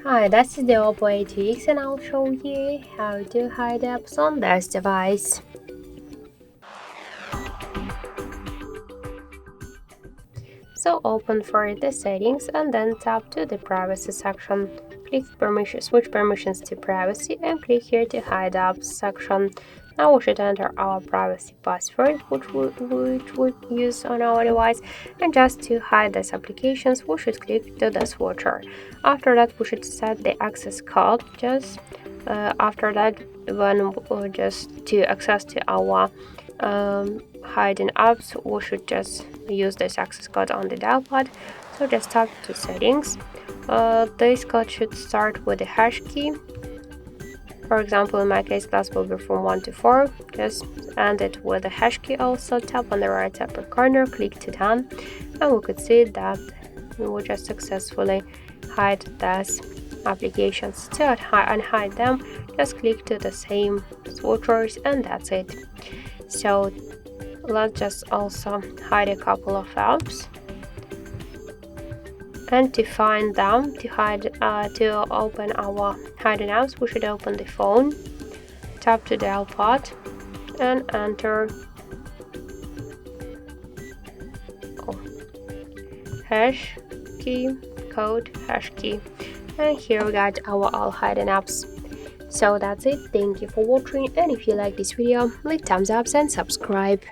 Hi, this is the OPPO A2x and I'll show you how to hide apps on this device. So open for the settings and then tap to the privacy section. Click switch permissions to privacy and click here to hide apps section. Now we should enter our privacy password which we use on our device, and just to hide these applications we should click to the switcher. After that we should set the access code. After that, when just to access to our hiding apps, we should just use this access code on the dial pad. So just tap to settings. This code should start with the hash key. For example, in my case, class will be from 1 to 4. Just end it with the hash key. Also tap on the right upper corner, click to done, and we could see that we just successfully hide these applications. To unhide them, just click to the same switchers and that's it. So let's just also hide a couple of apps, and to find them, to open our hidden apps, we should open the phone, tap to dial pad and enter hash key code hash key, and here we got our all hidden apps. So that's it. Thank you for watching, and if you like this video, leave thumbs up and subscribe.